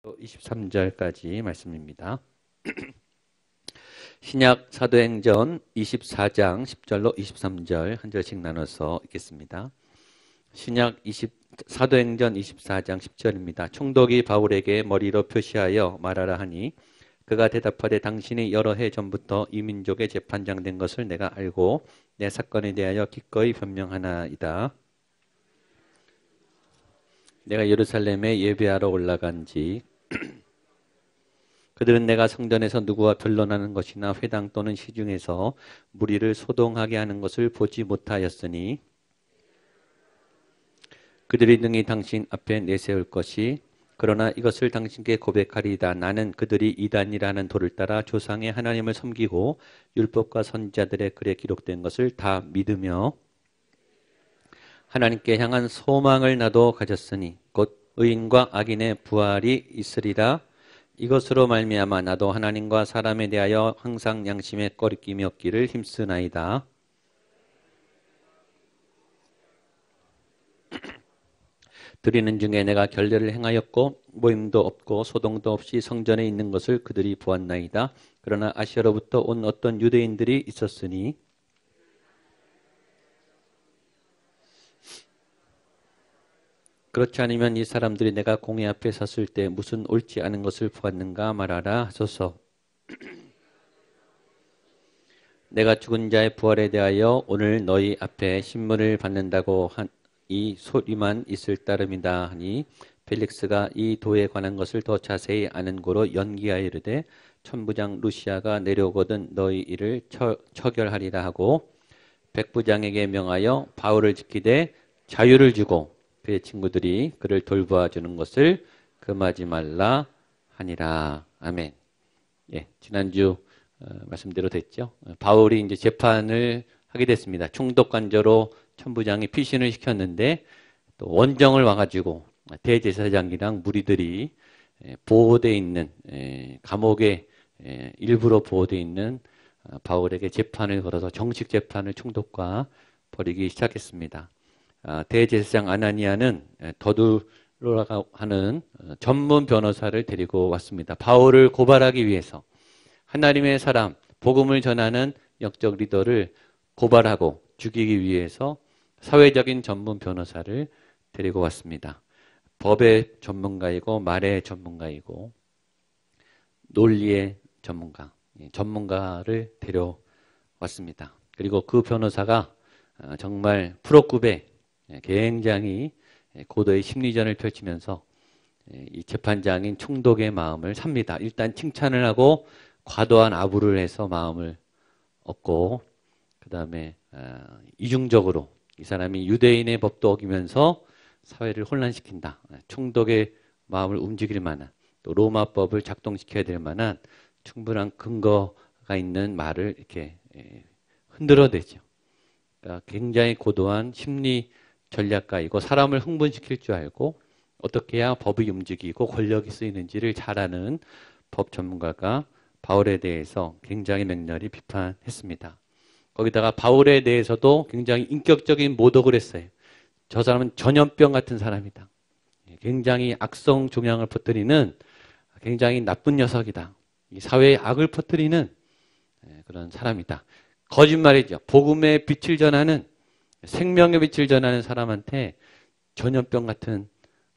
23절까지 말씀입니다. 신약 사도행전 24장 10절로 23절 한 절씩 나눠서 읽겠습니다. 사도행전 24장 10절입니다. 총독이 바울에게 머리로 표시하여 말하라 하니 그가 대답하되 당신이 여러 해 전부터 이 민족의 재판장 된 것을 내가 알고 내 사건에 대하여 기꺼이 변명하나이다. 내가 예루살렘에 예배하러 올라간지 그들은 내가 성전에서 누구와 변론하는 것이나 회당 또는 시중에서 무리를 소동하게 하는 것을 보지 못하였으니 그들이 능히 당신 앞에 내세울 것이 그러나 이것을 당신께 고백하리이다. 나는 그들이 이단이라는 도를 따라 조상의 하나님을 섬기고 율법과 선지자들의 글에 기록된 것을 다 믿으며 하나님께 향한 소망을 나도 가졌으니 곧 의인과 악인의 부활이 있으리라. 이것으로 말미암아 나도 하나님과 사람에 대하여 항상 양심에 꺼리낌이 없기를 힘쓰나이다. 드리는 중에 내가 결례를 행하였고 모임도 없고 소동도 없이 성전에 있는 것을 그들이 보았나이다. 그러나 아시아로부터 온 어떤 유대인들이 있었으니 그렇지 않으면 이 사람들이 내가 공회 앞에 섰을 때 무슨 옳지 않은 것을 보았는가 말하라 하소서. 내가 죽은 자의 부활에 대하여 오늘 너희 앞에 신문을 받는다고 한 이 소리만 있을 따름이다 하니 펠릭스가 이 도에 관한 것을 더 자세히 아는 고로 연기하여 이르되 천부장 루시아가 내려오거든 너희 일을 처결하리라 하고 백부장에게 명하여 바울을 지키되 자유를 주고 그의 친구들이 그를 돌보아 주는 것을 금하지 말라 하니라. 아멘. 예, 지난주 말씀대로 됐죠. 바울이 이제 재판을 하게 됐습니다. 총독 관저로 천부장이 피신을 시켰는데 또 원정을 와가지고 대제사장이랑 무리들이 보호되어 있는 감옥에 일부러 보호되어 있는 바울에게 재판을 걸어서 정식 재판을 총독과 벌이기 시작했습니다. 대제사장 아나니아는 더둘로라고 하는 전문 변호사를 데리고 왔습니다. 바울을 고발하기 위해서 하나님의 사람, 복음을 전하는 영적 리더를 고발하고 죽이기 위해서 사회적인 전문 변호사를 데리고 왔습니다. 법의 전문가이고 말의 전문가이고 논리의 전문가를 데려왔습니다. 그리고 그 변호사가 정말 프로급의 굉장히 고도의 심리전을 펼치면서 이 재판장인 총독의 마음을 삽니다. 일단 칭찬을 하고 과도한 아부를 해서 마음을 얻고 그 다음에 이중적으로 이 사람이 유대인의 법도 어기면서 사회를 혼란시킨다. 총독의 마음을 움직일 만한 또 로마법을 작동시켜야 될 만한 충분한 근거가 있는 말을 이렇게 흔들어대죠. 그러니까 굉장히 고도한 심리 전략가이고 사람을 흥분시킬 줄 알고 어떻게 해야 법이 움직이고 권력이 쓰이는지를 잘 아는 법 전문가가 바울에 대해서 굉장히 맹렬히 비판했습니다. 거기다가 바울에 대해서도 굉장히 인격적인 모독을 했어요. 저 사람은 전염병 같은 사람이다. 굉장히 악성 종양을 퍼뜨리는 굉장히 나쁜 녀석이다. 이 사회에 악을 퍼뜨리는 그런 사람이다. 거짓말이죠. 복음의 빛을 전하는 생명의 빛을 전하는 사람한테 전염병 같은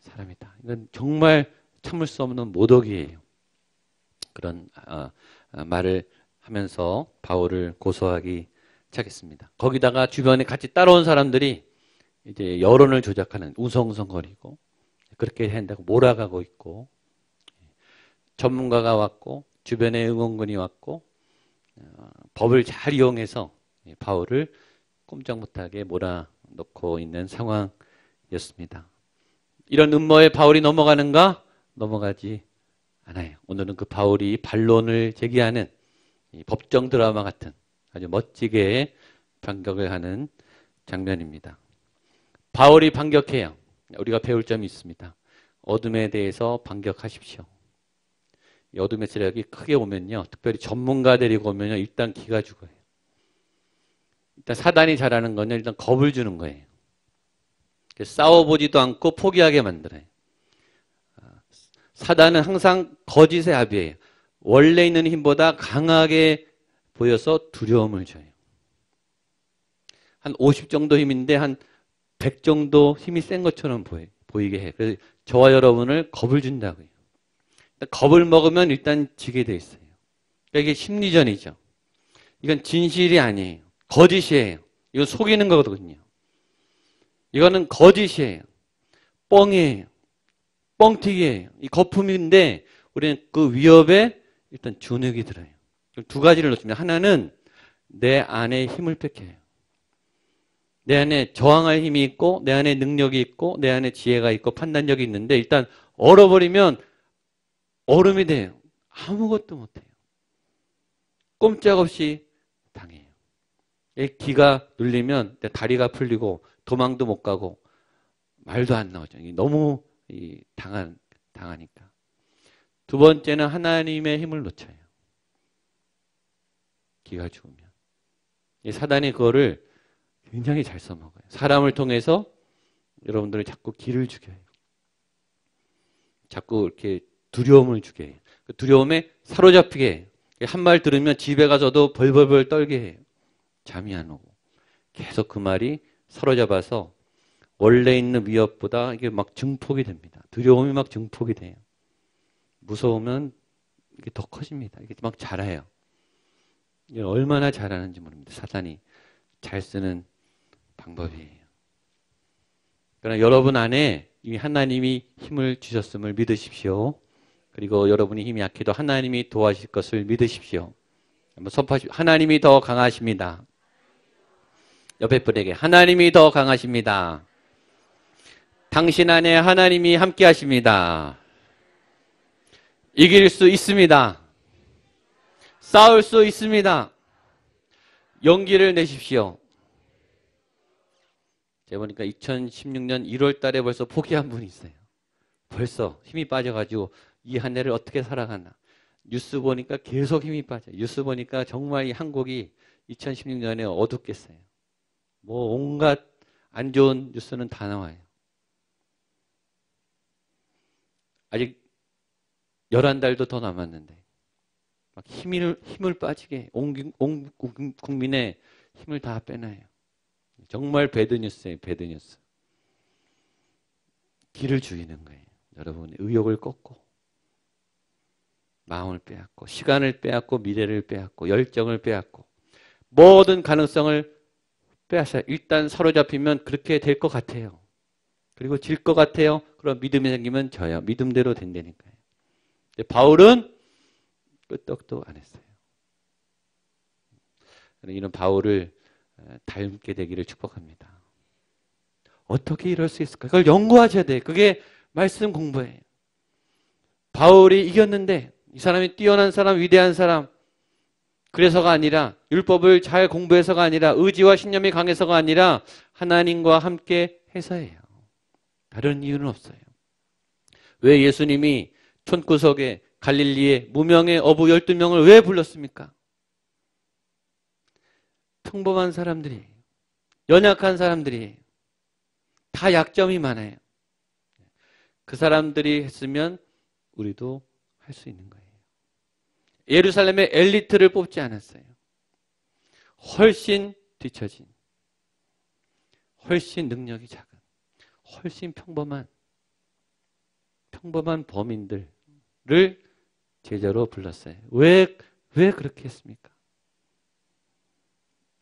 사람이다. 이건 정말 참을 수 없는 모독이에요. 그런 말을 하면서 바울을 고소하기 시작했습니다. 거기다가 주변에 같이 따라온 사람들이 이제 여론을 조작하는 웅성웅성거리고 그렇게 한다고 몰아가고 있고 전문가가 왔고 주변에 응원군이 왔고 법을 잘 이용해서 바울을 꼼짝 못하게 몰아넣고 있는 상황이었습니다. 이런 음모에 바울이 넘어가는가? 넘어가지 않아요. 오늘은 그 바울이 반론을 제기하는 이 법정 드라마 같은 아주 멋지게 반격을 하는 장면입니다. 바울이 반격해요. 우리가 배울 점이 있습니다. 어둠에 대해서 반격하십시오. 이 어둠의 세력이 크게 오면요. 특별히 전문가 데리고 오면요. 일단 기가 죽어요. 일단 사단이 잘하는 거는 일단 겁을 주는 거예요. 싸워보지도 않고 포기하게 만들어요. 사단은 항상 거짓의 아비예요. 원래 있는 힘보다 강하게 보여서 두려움을 줘요. 한 50 정도 힘인데 한 100 정도 힘이 센 것처럼 보이게 해요. 그래서 저와 여러분을 겁을 준다고요. 겁을 먹으면 일단 지게 돼 있어요. 그러니까 이게 심리전이죠. 이건 진실이 아니에요. 거짓이에요. 이거 속이는 거거든요. 이거는 거짓이에요. 뻥이에요. 뻥튀기예요. 이 거품인데 우리는 그 위협에 일단 주눅이 들어요. 두 가지를 놓습니다. 하나는 내 안에 힘을 뺏겨요. 내 안에 저항할 힘이 있고 내 안에 능력이 있고 내 안에 지혜가 있고 판단력이 있는데 일단 얼어버리면 얼음이 돼요. 아무것도 못해요. 꼼짝없이 당해요. 기가 눌리면 다리가 풀리고 도망도 못 가고 말도 안 나오죠. 너무 당하니까. 두 번째는 하나님의 힘을 놓쳐요. 기가 죽으면. 사단이 그거를 굉장히 잘 써먹어요. 사람을 통해서 여러분들을 자꾸 기를 죽여요. 자꾸 이렇게 두려움을 주게 해요. 그 두려움에 사로잡히게 해요. 한 말 들으면 집에 가서도 벌벌벌 떨게 해요. 잠이 안 오고. 계속 그 말이 사로잡아서 원래 있는 위협보다 이게 막 증폭이 됩니다. 두려움이 막 증폭이 돼요. 무서우면 이게 더 커집니다. 이게 막 자라요. 이게 얼마나 잘하는지 모릅니다. 사단이 잘 쓰는 방법이에요. 그러나 여러분 안에 이미 하나님이 힘을 주셨음을 믿으십시오. 그리고 여러분이 힘이 약해도 하나님이 도와주실 것을 믿으십시오. 한번 선포하십시오. 하나님이 더 강하십니다. 옆에 분에게 하나님이 더 강하십니다. 당신 안에 하나님이 함께 하십니다. 이길 수 있습니다. 싸울 수 있습니다. 용기를 내십시오. 제가 보니까 2016년 1월 달에 벌써 포기한 분이 있어요. 벌써 힘이 빠져가지고 이 한 해를 어떻게 살아가나. 뉴스 보니까 계속 힘이 빠져요. 뉴스 보니까 정말 이 한국이 2016년에 어둡겠어요. 뭐 온갖 안 좋은 뉴스는 다 나와요. 아직 11달도 더 남았는데 막 힘을 빠지게 온 국민의 힘을 다 빼놔요. 정말 배드뉴스예요. 배드뉴스. 길을 죽이는 거예요. 여러분 의욕을 꺾고 마음을 빼앗고 시간을 빼앗고 미래를 빼앗고 열정을 빼앗고 모든 가능성을 빼앗아요. 일단 사로잡히면 그렇게 될 것 같아요. 그리고 질 것 같아요. 그럼 믿음이 생기면 져요. 믿음대로 된다니까요. 바울은 끄떡도 안 했어요. 이런 바울을 닮게 되기를 축복합니다. 어떻게 이럴 수 있을까? 그걸 연구하셔야 돼요. 그게 말씀 공부예요. 바울이 이겼는데 이 사람이 뛰어난 사람, 위대한 사람 그래서가 아니라 율법을 잘 공부해서가 아니라 의지와 신념이 강해서가 아니라 하나님과 함께 해서예요. 다른 이유는 없어요. 왜 예수님이 촌구석에 갈릴리에 무명의 어부 12명을 왜 불렀습니까? 평범한 사람들이 연약한 사람들이 다 약점이 많아요. 그 사람들이 했으면 우리도 할 수 있는 거예요. 예루살렘의 엘리트를 뽑지 않았어요. 훨씬 뒤처진, 훨씬 능력이 작은, 훨씬 평범한 범인들을 제자로 불렀어요. 왜 그렇게 했습니까?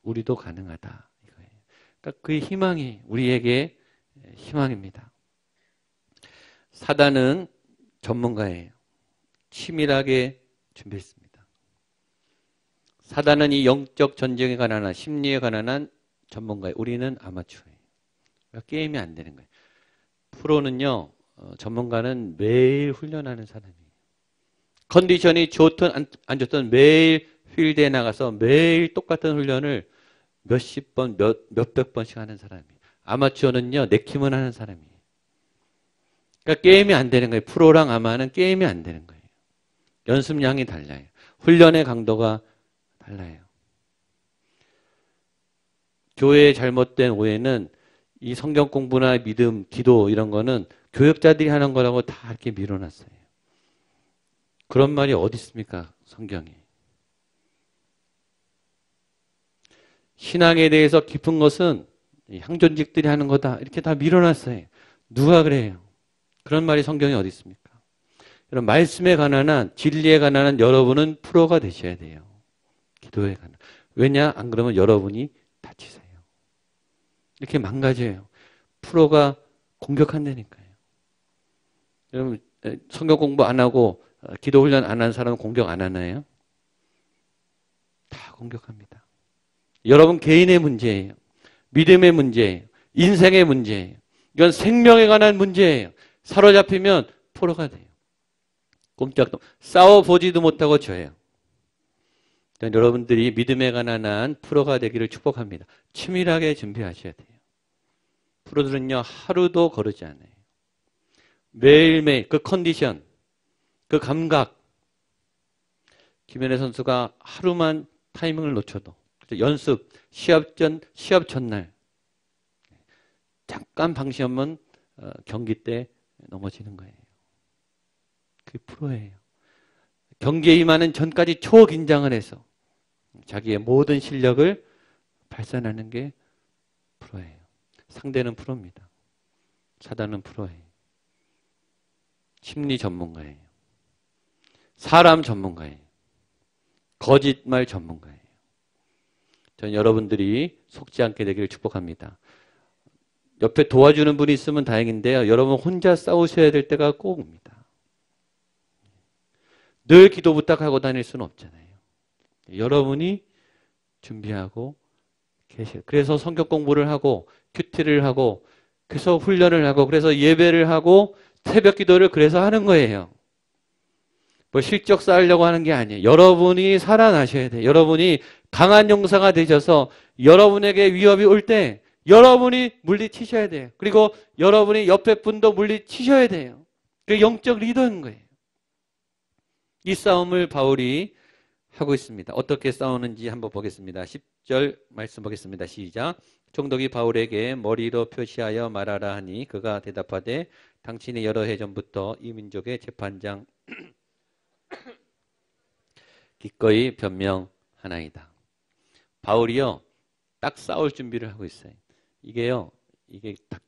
우리도 가능하다 이거예요. 그러니까 그 희망이 우리에게 희망입니다. 사단은 전문가예요. 치밀하게 준비했습니다. 사단은 이 영적 전쟁에 관한 심리에 관한 전문가예요. 우리는 아마추어예요. 그러니까 게임이 안 되는 거예요. 프로는요, 전문가는 매일 훈련하는 사람이에요. 컨디션이 좋든 안 좋든 매일 필드에 나가서 매일 똑같은 훈련을 몇십 번, 몇백 번씩 하는 사람이에요. 아마추어는요, 내키면 하는 사람이에요. 그러니까 게임이 안 되는 거예요. 프로랑 아마는 게임이 안 되는 거예요. 연습량이 달라요. 훈련의 강도가 달라요. 교회의 잘못된 오해는 이 성경 공부나 믿음, 기도 이런 거는 교역자들이 하는 거라고 다 이렇게 밀어놨어요. 그런 말이 어디 있습니까? 성경에. 신앙에 대해서 깊은 것은 향존직들이 하는 거다. 이렇게 다 밀어놨어요. 누가 그래요? 그런 말이 성경에 어디 있습니까? 여러분, 말씀에 관한 한, 진리에 관한 한 여러분은 프로가 되셔야 돼요. 기도에 관한. 왜냐? 안 그러면 여러분이 다치세요. 이렇게 망가져요. 프로가 공격한다니까요. 여러분, 성경 공부 안 하고 기도 훈련 안 한 사람은 공격 안 하나요? 다 공격합니다. 여러분 개인의 문제예요. 믿음의 문제예요. 인생의 문제예요. 이건 생명에 관한 문제예요. 사로잡히면 포로가 돼요. 꼼짝도 싸워보지도 못하고 져요. 그러니까 여러분들이 믿음에 관한 한 프로가 되기를 축복합니다. 치밀하게 준비하셔야 돼요. 프로들은요 하루도 거르지 않아요. 매일매일 그 컨디션, 그 감각. 김연애 선수가 하루만 타이밍을 놓쳐도 연습, 시합 전날 잠깐 방심하면 경기 때 넘어지는 거예요. 그게 프로예요. 경기에 임하는 전까지 초긴장을 해서 자기의 모든 실력을 발산하는 게 프로예요. 상대는 프로입니다. 사단은 프로예요. 심리 전문가예요. 사람 전문가예요. 거짓말 전문가예요. 전 여러분들이 속지 않게 되기를 축복합니다. 옆에 도와주는 분이 있으면 다행인데요. 여러분 혼자 싸우셔야 될 때가 꼭 옵니다. 늘 기도 부탁하고 다닐 수는 없잖아요. 여러분이 준비하고 계세요. 그래서 성경 공부를 하고 큐티를 하고 그래서 훈련을 하고 그래서 예배를 하고 새벽 기도를 그래서 하는 거예요. 뭐 실적 쌓으려고 하는 게 아니에요. 여러분이 살아나셔야 돼요. 여러분이 강한 용사가 되셔서 여러분에게 위협이 올 때 여러분이 물리치셔야 돼요. 그리고 여러분이 옆에 분도 물리치셔야 돼요. 그게 영적 리더인 거예요. 이 싸움을 바울이 하고 있습니다. 어떻게 싸우는지 한번 보겠습니다. 10절 말씀 보겠습니다. 시작. 총독이 바울에게 머리로 표시하여 말하라 하니 그가 대답하되 당신이 여러 해 전부터 이 민족의 재판장 기꺼이 변명하나이다. 바울이요 딱 싸울 준비를 하고 있어요. 이게 딱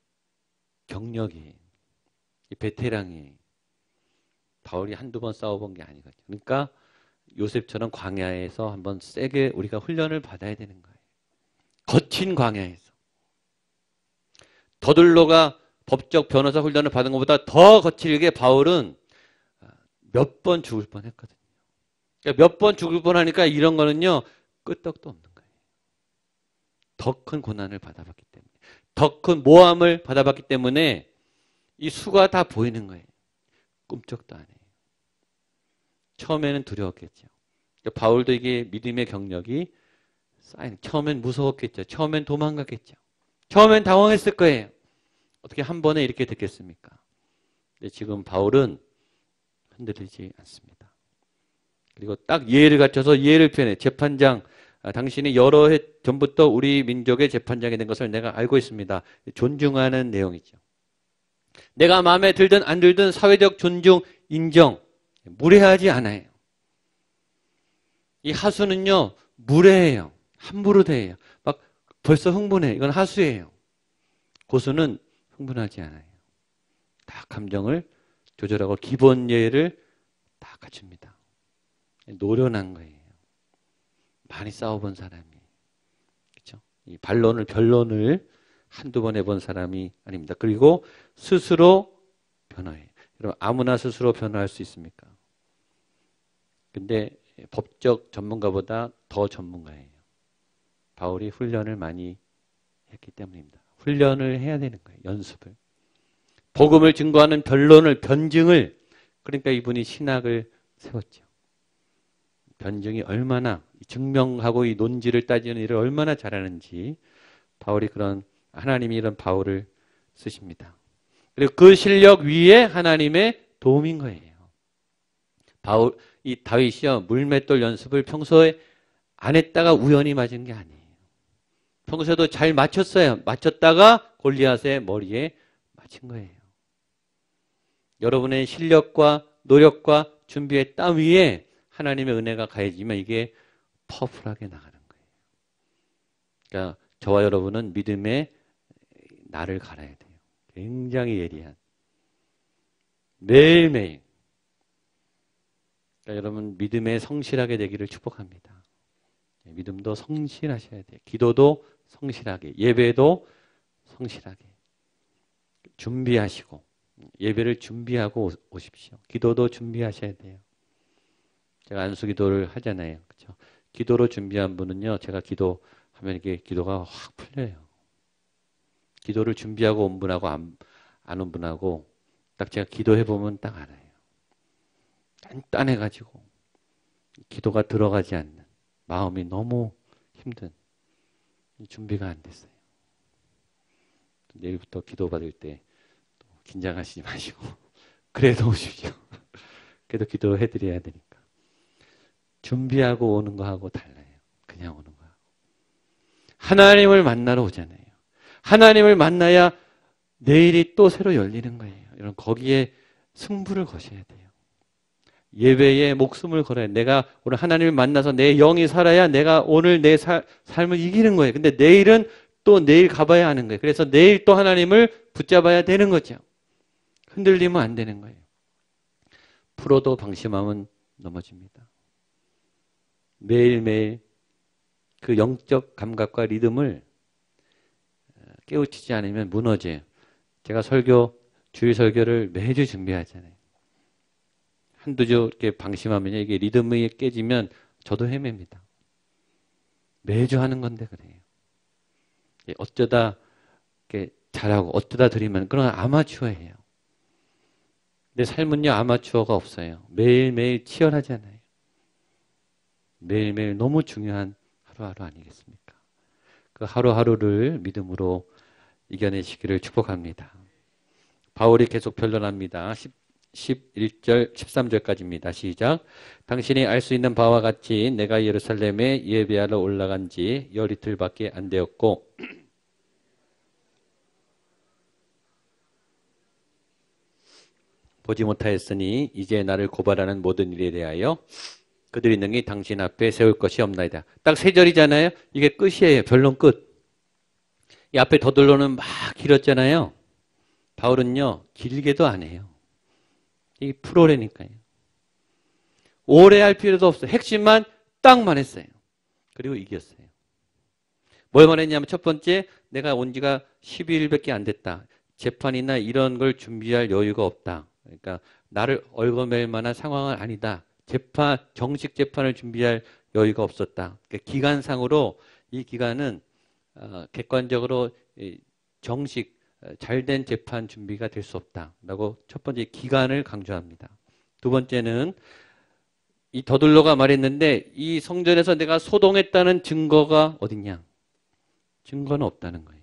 경력이에요. 베테랑이에요. 바울이 한두 번 싸워본 게 아니거든요. 그러니까 요셉처럼 광야에서 한번 세게 우리가 훈련을 받아야 되는 거예요. 거친 광야에서. 더들로가 법적 변호사 훈련을 받은 것보다 더 거칠게 바울은 몇 번 죽을 뻔했거든요. 그러니까 몇 번 죽을 뻔하니까 이런 거는요 끄떡도 없는 거예요. 더 큰 고난을 받아봤기 때문에, 더 큰 모함을 받아봤기 때문에 이 수가 다 보이는 거예요. 꿈쩍도 안 해요. 처음에는 두려웠겠죠. 그러니까 바울도 이게 믿음의 경력이 쌓인. 처음엔 무서웠겠죠. 처음엔 도망갔겠죠. 처음엔 당황했을 거예요. 어떻게 한 번에 이렇게 됐겠습니까? 근데 지금 바울은 흔들리지 않습니다. 그리고 딱 예를 갖춰서 예를 표현해. 재판장, 당신이 여러 해 전부터 우리 민족의 재판장이 된 것을 내가 알고 있습니다. 존중하는 내용이죠. 내가 마음에 들든 안 들든 사회적 존중, 인정, 무례하지 않아요. 이 하수는요, 무례해요. 함부로 대해요. 막 벌써 흥분해. 이건 하수예요. 고수는 흥분하지 않아요. 다 감정을 조절하고 기본 예를 다 갖춥니다. 노련한 거예요. 많이 싸워본 사람이. 그렇죠? 이 변론을 한두 번 해본 사람이 아닙니다. 그리고 스스로 변화해요. 여러분, 아무나 스스로 변화할 수 있습니까? 근데 법적 전문가보다 더 전문가예요. 바울이 훈련을 많이 했기 때문입니다. 훈련을 해야 되는 거예요. 연습을. 복음을 증거하는 변증을, 그러니까 이분이 신학을 세웠죠. 변증이 얼마나, 증명하고 이 논지를 따지는 일을 얼마나 잘하는지 바울이 하나님이 이런 바울을 쓰십니다. 그리고 그 실력 위에 하나님의 도움인 거예요. 이 다윗이요, 물맷돌 연습을 평소에 안 했다가 우연히 맞은 게 아니에요. 평소에도 잘 맞췄어요. 맞췄다가 골리앗의 머리에 맞힌 거예요. 여러분의 실력과 노력과 준비의 땀 위에 하나님의 은혜가 가해지면 이게 파워풀하게 나가는 거예요. 그러니까 저와 여러분은 믿음의 날을 갈아야 돼요. 굉장히 예리한. 매일매일. 그러니까 여러분 믿음에 성실하게 되기를 축복합니다. 믿음도 성실하셔야 돼요. 기도도 성실하게, 예배도 성실하게 준비하시고, 예배를 준비하고 오십시오. 기도도 준비하셔야 돼요. 제가 안수기도를 하잖아요. 그렇죠? 기도로 준비한 분은요, 제가 기도하면 이게 기도가 확 풀려요. 기도를 준비하고 온 분하고 안 온 분하고 딱 제가 기도해보면 딱 알아요. 단단해가지고 기도가 들어가지 않는 마음이 너무 힘든 준비가 안 됐어요. 내일부터 기도 받을 때 긴장하시지 마시고 그래도 오십시오. 그래도 기도해드려야 되니까. 준비하고 오는 거하고 달라요. 그냥 오는 거하고. 하나님을 만나러 오잖아요. 하나님을 만나야 내일이 또 새로 열리는 거예요. 여러분 거기에 승부를 거셔야 돼요. 예배에 목숨을 걸어야 돼요. 내가 오늘 하나님을 만나서 내 영이 살아야 내가 오늘 내 삶을 이기는 거예요. 근데 내일은 또 내일 가봐야 하는 거예요. 그래서 내일 또 하나님을 붙잡아야 되는 거죠. 흔들리면 안 되는 거예요. 풀어도 방심하면 넘어집니다. 매일매일 그 영적 감각과 리듬을 깨우치지 않으면 무너져요. 제가 주일 설교를 매주 준비하잖아요. 한두 주 이렇게 방심하면요. 이게 리듬이 깨지면 저도 헤맵니다. 매주 하는 건데 그래요. 어쩌다 이렇게 잘하고 어쩌다 들이면 그런 아마추어예요. 내 삶은요 아마추어가 없어요. 매일매일 치열하잖아요. 매일매일 너무 중요한 하루하루 아니겠습니까? 그 하루하루를 믿음으로 이겨내시기를 축복합니다. 바울이 계속 변론합니다. 11절, 13절까지입니다. 시작. 당신이 알 수 있는 바와 같이 내가 예루살렘에 예배하러 올라간 지 열이틀밖에 안 되었고 보지 못하였으니 이제 나를 고발하는 모든 일에 대하여 그들이 능히 당신 앞에 세울 것이 없나이다. 딱 세 절이잖아요. 이게 끝이에요. 변론 끝. 이 앞에 더들로는 막 길었잖아요. 바울은요 길게도 안 해요. 이게 프로레니까요. 오래 할 필요도 없어요. 핵심만 딱만 했어요. 그리고 이겼어요. 뭘 말했냐면 첫 번째, 내가 온 지가 12일밖에 안 됐다. 재판이나 이런 걸 준비할 여유가 없다. 그러니까 나를 얽어맬 만한 상황은 아니다. 정식 재판을 준비할 여유가 없었다. 그러니까 기간상으로 이 기간은 객관적으로 정식 잘된 재판 준비가 될 수 없다라고 첫 번째 기간을 강조합니다. 두 번째는 이 더둘로가 말했는데 이 성전에서 내가 소동했다는 증거가 어딨냐? 증거는 없다는 거예요.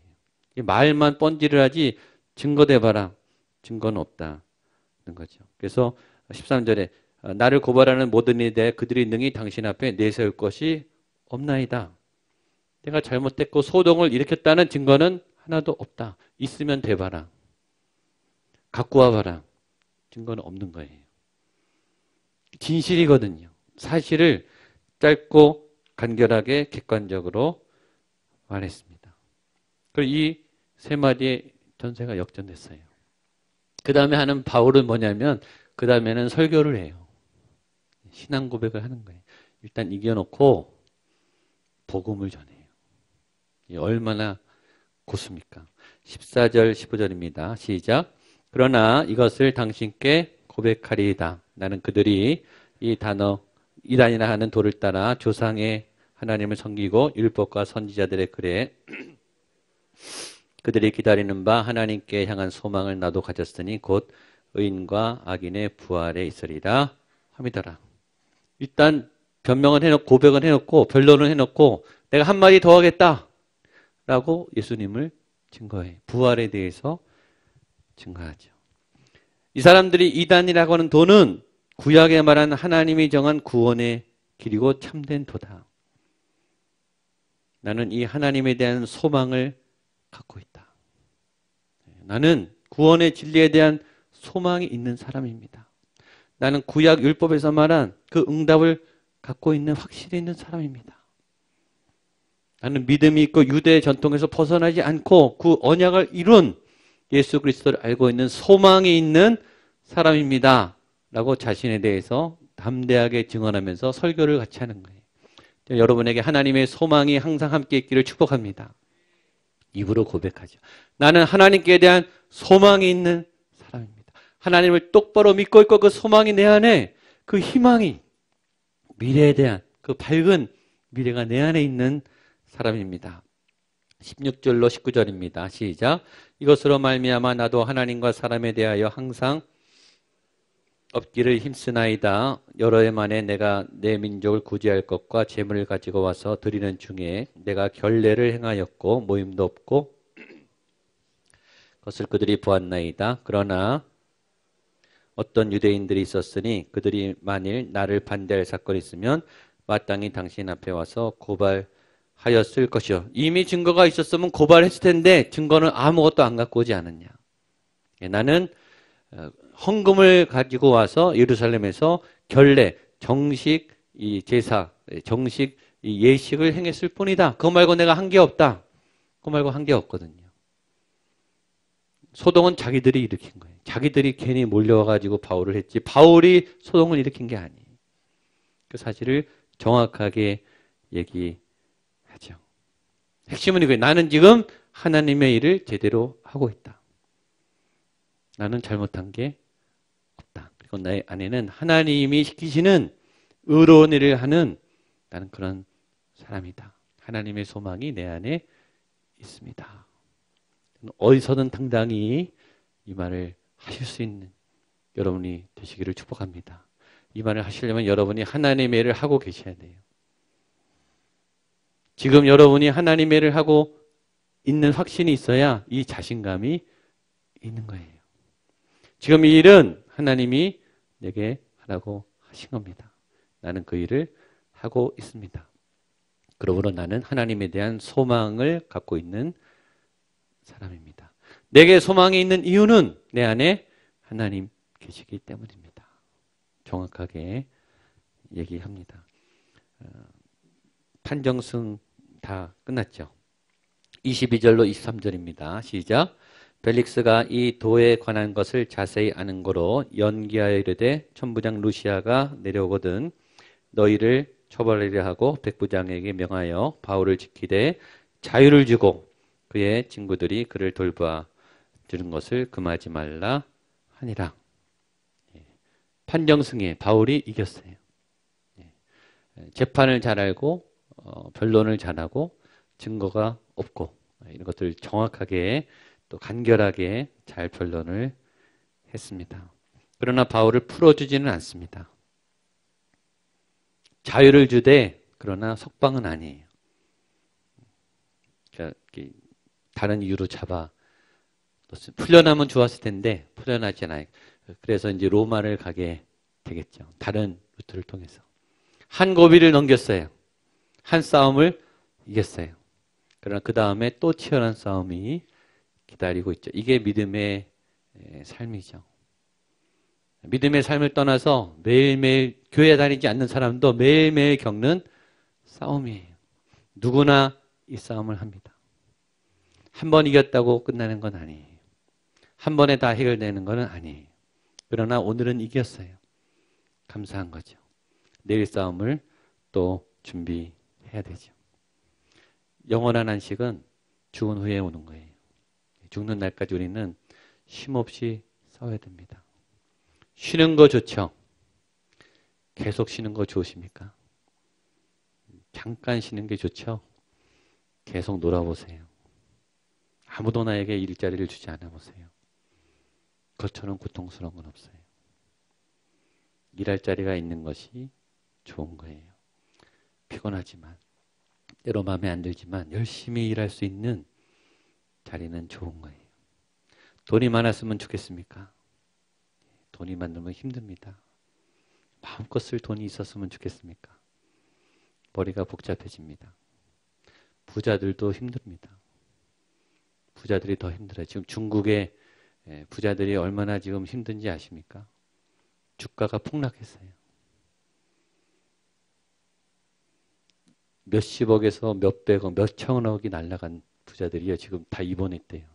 말만 뻔지를 하지 증거 대봐라. 증거는 없다는 거죠. 그래서 13절에 나를 고발하는 모든 일에 대해 그들이 능히 당신 앞에 내세울 것이 없나이다. 내가 잘못했고 소동을 일으켰다는 증거는 하나도 없다. 있으면 대봐라. 갖고 와봐라. 증거는 없는 거예요. 진실이거든요. 사실을 짧고 간결하게 객관적으로 말했습니다. 그리고 이 세 마디의 전세가 역전됐어요. 그 다음에 하는 바울은 뭐냐면 그 다음에는 설교를 해요. 신앙 고백을 하는 거예요. 일단 이겨놓고 복음을 전해요. 얼마나 고수입니까? 14절 15절입니다. 시작. 그러나 이것을 당신께 고백하리이다. 나는 그들이 이 이단이라 하는 도를 따라 조상의 하나님을 섬기고 율법과 선지자들의 글에 그들이 기다리는 바 하나님께 향한 소망을 나도 가졌으니 곧 의인과 악인의 부활에 있으리라 함이더라. 일단 변명은 해놓고 고백은 해놓고 변론을 해놓고 내가 한마디 더 하겠다 라고 예수님을 증거해. 부활에 대해서 증거하죠. 이 사람들이 이단이라고 하는 도는 구약에 말한 하나님이 정한 구원의 길이고 참된 도다. 나는 이 하나님에 대한 소망을 갖고 있다. 나는 구원의 진리에 대한 소망이 있는 사람입니다. 나는 구약 율법에서 말한 그 응답을 갖고 있는 확실히 있는 사람입니다. 나는 믿음이 있고 유대 전통에서 벗어나지 않고 그 언약을 이룬 예수 그리스도를 알고 있는 소망이 있는 사람입니다. 라고 자신에 대해서 담대하게 증언하면서 설교를 같이 하는 거예요. 여러분에게 하나님의 소망이 항상 함께 있기를 축복합니다. 입으로 고백하죠. 나는 하나님께 대한 소망이 있는 사람입니다. 하나님을 똑바로 믿고 있고 그 소망이 내 안에 그 희망이 미래에 대한 그 밝은 미래가 내 안에 있는 사람입니다. 16절로 19절입니다. 시작. 이것으로 말미암아 나도 하나님과 사람에 대하여 항상 얻기를 힘쓰나이다. 여러 해 만에 내가 내 민족을 구제할 것과 재물을 가지고 와서 드리는 중에 내가 결례를 행하였고 모임도 없고 그것을 그들이 보았나이다. 그러나 어떤 유대인들이 있었으니 그들이 만일 나를 반대할 사건이 있으면 마땅히 당신 앞에 와서 고발하였을 것이요. 이미 증거가 있었으면 고발했을 텐데 증거는 아무것도 안 갖고 오지 않았냐. 나는 헌금을 가지고 와서 예루살렘에서 결례, 정식 이 제사, 정식 이 예식을 행했을 뿐이다. 그거 말고 내가 한 게 없다. 그거 말고 한 게 없거든요. 소동은 자기들이 일으킨 거예요. 자기들이 괜히 몰려와가지고 바울을 했지. 바울이 소동을 일으킨 게 아니에요. 그 사실을 정확하게 얘기하죠. 핵심은 이거예요. 나는 지금 하나님의 일을 제대로 하고 있다. 나는 잘못한 게 없다. 그리고 나의 안에는 하나님이 시키시는 의로운 일을 하는 나는 그런 사람이다. 하나님의 소망이 내 안에 있습니다. 어디서든 당당히 이 말을 하실 수 있는 여러분이 되시기를 축복합니다. 이 말을 하시려면 여러분이 하나님의 일을 하고 계셔야 돼요. 지금 여러분이 하나님의 일을 하고 있는 확신이 있어야 이 자신감이 있는 거예요. 지금 이 일은 하나님이 내게 하라고 하신 겁니다. 나는 그 일을 하고 있습니다. 그러므로 나는 하나님에 대한 소망을 갖고 있는 사람입니다. 내게 소망이 있는 이유는 내 안에 하나님 계시기 때문입니다. 정확하게 얘기합니다. 판정승 다 끝났죠. 22절로 23절입니다. 시작. 벨릭스가 이 도에 관한 것을 자세히 아는 거로 연기하여 이르되 천부장 루시아가 내려오거든 너희를 처벌하려 하고 백부장에게 명하여 바울을 지키되 자유를 주고 그의 친구들이 그를 돌봐 주는 것을 금하지 말라 하니라. 판정승에 바울이 이겼어요. 재판을 잘 알고 변론을 잘하고 증거가 없고 이런 것들을 정확하게 또 간결하게 잘 변론을 했습니다. 그러나 바울을 풀어주지는 않습니다. 자유를 주되 그러나 석방은 아니에요. 그러니까 다른 이유로 잡아 풀려나면 좋았을 텐데 풀려나지 않아요. 그래서 이제 로마를 가게 되겠죠. 다른 루트를 통해서. 한 고비를 넘겼어요. 한 싸움을 이겼어요. 그러나 그 다음에 또 치열한 싸움이 기다리고 있죠. 이게 믿음의 삶이죠. 믿음의 삶을 떠나서 매일매일 교회 다니지 않는 사람도 매일매일 겪는 싸움이에요. 누구나 이 싸움을 합니다. 한 번 이겼다고 끝나는 건 아니에요. 한 번에 다 해결되는 건 아니에요. 그러나 오늘은 이겼어요. 감사한 거죠. 내일 싸움을 또 준비해야 되죠. 영원한 안식은 죽은 후에 오는 거예요. 죽는 날까지 우리는 쉼없이 싸워야 됩니다. 쉬는 거 좋죠? 계속 쉬는 거 좋으십니까? 잠깐 쉬는 게 좋죠? 계속 놀아보세요. 아무도 나에게 일자리를 주지 않아 보세요. 그것처럼 고통스러운 건 없어요. 일할 자리가 있는 것이 좋은 거예요. 피곤하지만 때로 마음에 안 들지만 열심히 일할 수 있는 자리는 좋은 거예요. 돈이 많았으면 좋겠습니까? 돈이 많으면 힘듭니다. 마음껏 쓸 돈이 있었으면 좋겠습니까? 머리가 복잡해집니다. 부자들도 힘듭니다. 부자들이 더 힘들어요. 지금 중국의 부자들이 얼마나 지금 힘든지 아십니까? 주가가 폭락했어요. 몇십억에서 몇백억, 몇천억이 날아간 부자들이요. 지금 다 입원했대요.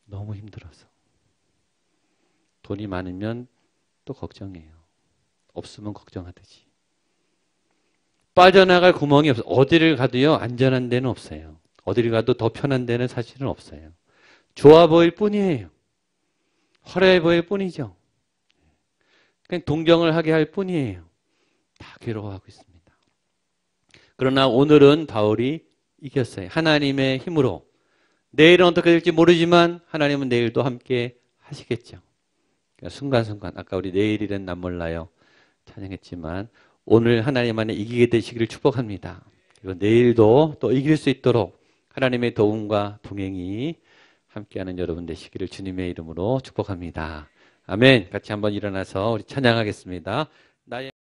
너무 힘들어서. 돈이 많으면 또 걱정해요. 없으면 걱정하듯이. 빠져나갈 구멍이 없어요. 어디를 가도요, 안전한 데는 없어요. 어디를 가도 더 편한 데는 사실은 없어요. 좋아 보일 뿐이에요. 화려해 보일 뿐이죠. 그냥 동경을 하게 할 뿐이에요. 다 괴로워하고 있습니다. 그러나 오늘은 바울이 이겼어요. 하나님의 힘으로. 내일은 어떻게 될지 모르지만 하나님은 내일도 함께 하시겠죠. 그러니까 순간순간 아까 우리 내일이란 난 몰라요 찬양했지만 오늘 하나님 안에 이기게 되시기를 축복합니다. 그리고 내일도 또 이길 수 있도록 하나님의 도움과 동행이 함께하는 여러분 되시기를 주님의 이름으로 축복합니다. 아멘. 같이 한번 일어나서 우리 찬양하겠습니다. 나의